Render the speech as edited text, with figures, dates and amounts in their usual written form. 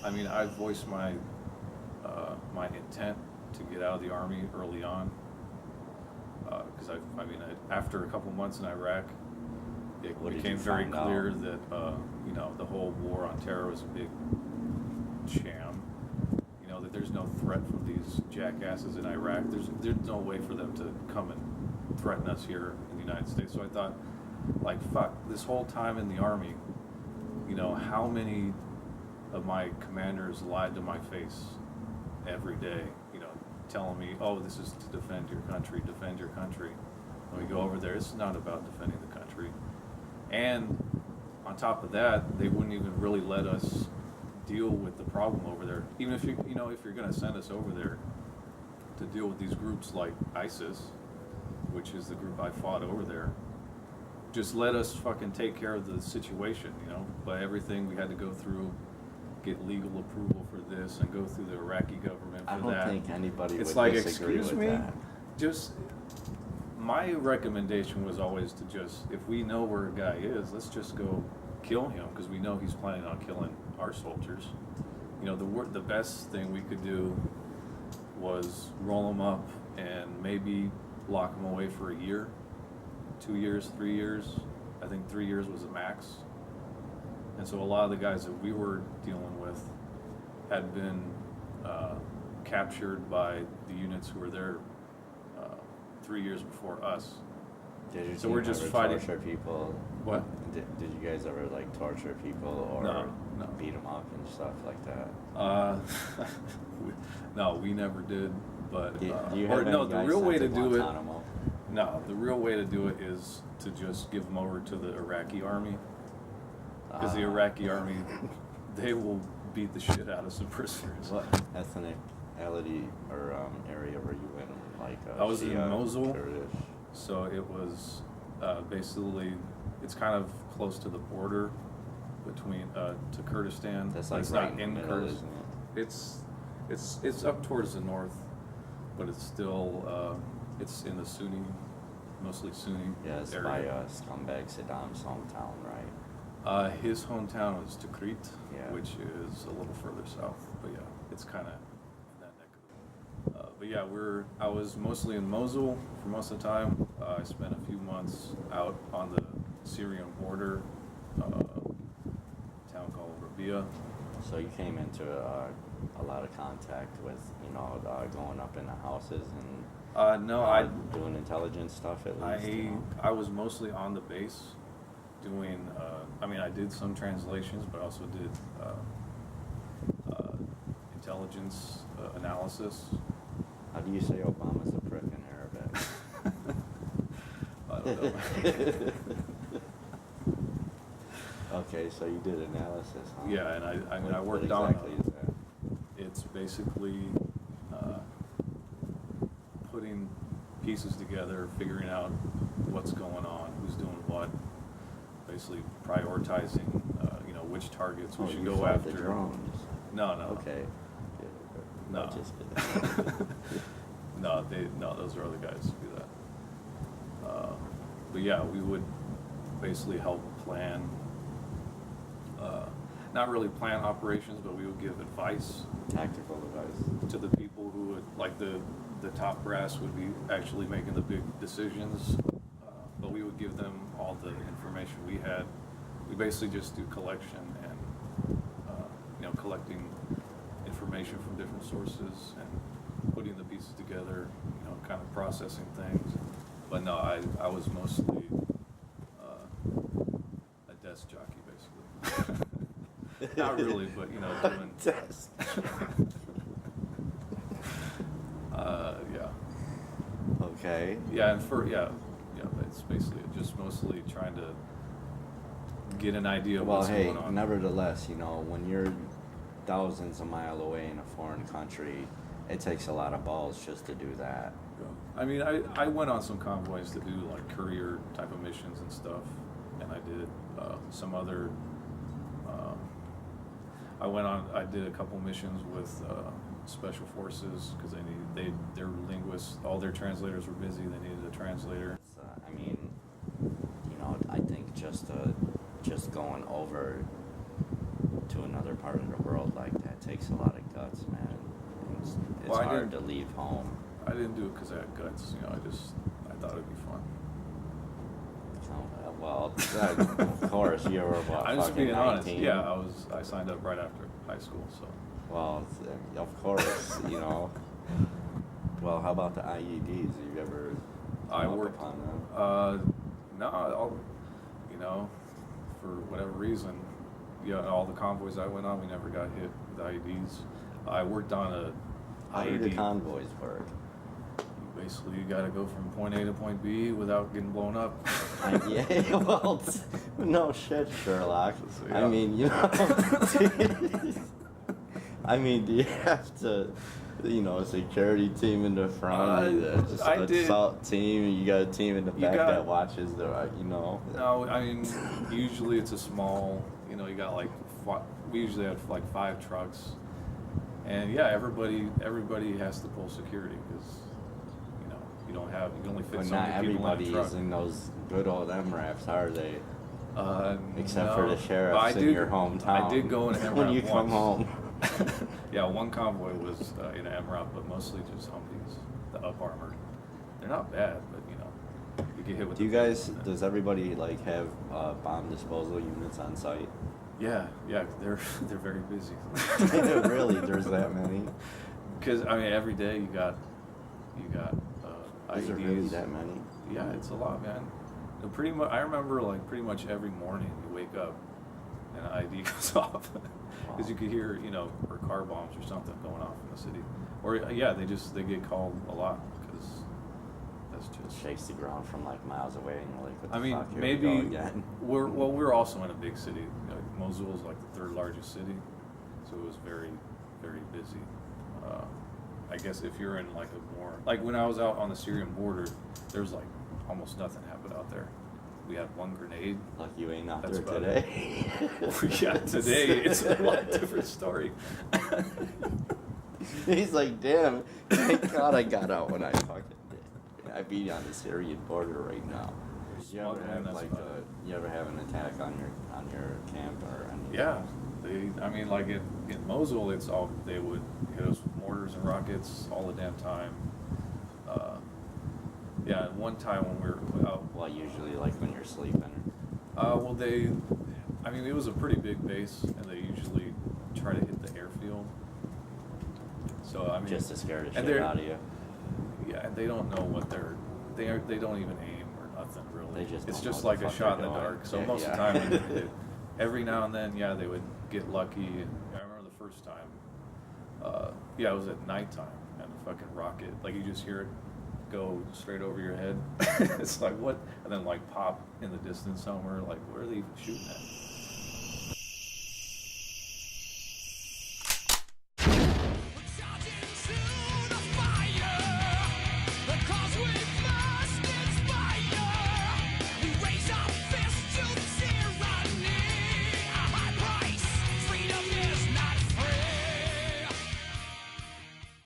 I mean, I voiced my my intent to get out of the Army early on, because after a couple months in Iraq, it became very clear that the whole war on terror was a big sham. That there's no threat from these jackasses in Iraq. There's no way for them to come and threaten us here in the United States. So I thought, like, fuck, this whole time in the Army, how many of my commanders lied to my face every day, telling me, oh, this is to defend your country. When we go over there, it's not about defending the country. And on top of that, they wouldn't even really let us deal with the problem over there. Even if if you're going to send us over there to deal with these groups like ISIS, which is the group I fought over there, just let us fucking take care of the situation, But everything we had to go through, get legal approval for this, and go through the Iraqi government for that. I don't think anybody would disagree excuse with me? that. Just, my recommendation was always to just, if we know where a guy is, let's just go kill him, because we know he's planning on killing our soldiers. The best thing we could do was roll him up and maybe lock him away for a year, 2 years, 3 years. I think 3 years was the max. And so a lot of the guys that we were dealing with had been captured by the units who were there 3 years before us. So we're just fighting. Torture people? What? Did you guys ever torture people or No. beat them up and stuff like that? No, we never did. But do you have the real way to do it. Guantanamo? No, the real way to do it is to just give them over to the Iraqi army, because the Iraqi army, they will beat the shit out of some prisoners. What ethnicality or area were you in? I was in Mosul. Kurdish? So it was basically, it's kind of close to the border between to Kurdistan. That's it's right not in the middle, isn't it? It's up towards the north, but it's still it's in the Sunni, mostly Sunni Yeah, it's area. by scumbag Saddam's hometown, right? His hometown is Tikrit, Yeah. which is a little further south. But yeah, it's kind of in that neck of it. But yeah, I was mostly in Mosul for most of the time. I spent a few months out on the Syrian border, a town called Rabia. So you came into a lot of contact with, going up in the houses and No, doing intelligence stuff at least. I was mostly on the base doing, I did some translations, but I also did intelligence analysis. How do you say Obama's a prick in Arabic? I don't know. Okay, so you did analysis, huh? Yeah, and I What worked exactly on. is that? It's basically putting pieces together, figuring out what's going on, who's doing what, basically prioritizing, which targets we should you go fought after. The drones. No. Okay. No. I just kidding. No, those are other guys who do that. But yeah, we would basically help plan, not really plan operations, but we would give advice Tactical advice. to the people who would, like the top brass would be actually making the big decisions, but we would give them all the information we had. We basically just do collection and, collecting information from different sources and putting the pieces together, kind of processing things. But no, I was mostly a desk jockey, basically. Not really, but, doing... Desk. Yeah. Okay. Yeah, and it's basically just mostly trying to get an idea of what's going on. Nevertheless, when you're thousands of miles away in a foreign country, it takes a lot of balls just to do that. Yeah. I went on some convoys to do like courier type of missions and stuff, and I did some other. I did a couple missions with special forces because their linguists, all their translators were busy. They needed a translator. I think just going over to another part of the world like that it takes a lot of guts, man. It's Well, hard to leave home. I didn't do it because I had guts. You know, I thought it'd be fun. Oh, well, of course, you were what, I'm just fucking being 19? honest. Yeah, I signed up right after high school, so. Well, of course, you know. Well, how about the IEDs? Have you ever I come up worked upon them? No, you know, for whatever reason, yeah, all the convoys I went on, we never got hit with IEDs. I worked on a How do the convoys work? Basically, you got to go from point A to point B without getting blown up. Yeah, well, no shit, Sherlock. So, I yeah. mean, you know. I mean, do you have to, you know, a security team in the front, just I did. assault team, you got a team in the back that watches the, you know? No, I mean, usually it's a small, you know, you got like, we usually have like 5 trucks. And yeah, everybody has to pull security because, you know, you can only fit But so not many people in a everybody truck. is in those good old MRAPs, are they? Except No. for the sheriffs in your hometown. I did go in an MRAP when you come home. Yeah, one convoy was in an MRAP, but mostly just Humvees, the up armored. They're not bad, but you know, you get hit with. Do you guys? Does everybody like have bomb disposal units on site? Yeah, they're very busy. Really, there's that many? Because I mean, every day you got Is there IEDs. really that many? Yeah, it's a lot, man. Pretty much, I remember like pretty much every morning you wake up and an ID goes off because you could hear, you know, or car bombs or something going off in the city, or yeah, they get called a lot because that's just Shakes the ground from like miles away, and you're like, what the I mean, fuck, here maybe we go again. we're also in a big city. You know, Mosul is like the 3rd largest city, so it was very, very busy. I guess if you're in like a more, like when I was out on the Syrian border, there's like almost nothing happened out there. We had 1 grenade. Like you ain't out That's there about today. Yeah, today it's a lot different story. He's like, damn, thank God I got out when I fucking did. I'd be on the Syrian border right now. You ever Smuggling, have that's like about you ever have an attack on your camp or anything? Yeah, I mean, like in Mosul, they would hit us with mortars and rockets all the damn time. Yeah, and one time when we were out. Well, usually like when you're sleeping. Well, I mean, it was a pretty big base, and they usually try to hit the airfield. So I mean, Just to scare the and shit out of you. Yeah, and they don't know what they don't even aim or nothing really. They just it's don't just know what like the a fuck shot in they're the doing. dark. So Yeah, most of the yeah. time, every now and then, yeah, they would get lucky. I remember the first time. Yeah, it was at nighttime, and a fucking rocket, like you just hear it go straight over your head. It's like what, and then like pop in the distance somewhere. Like where are they even shooting at?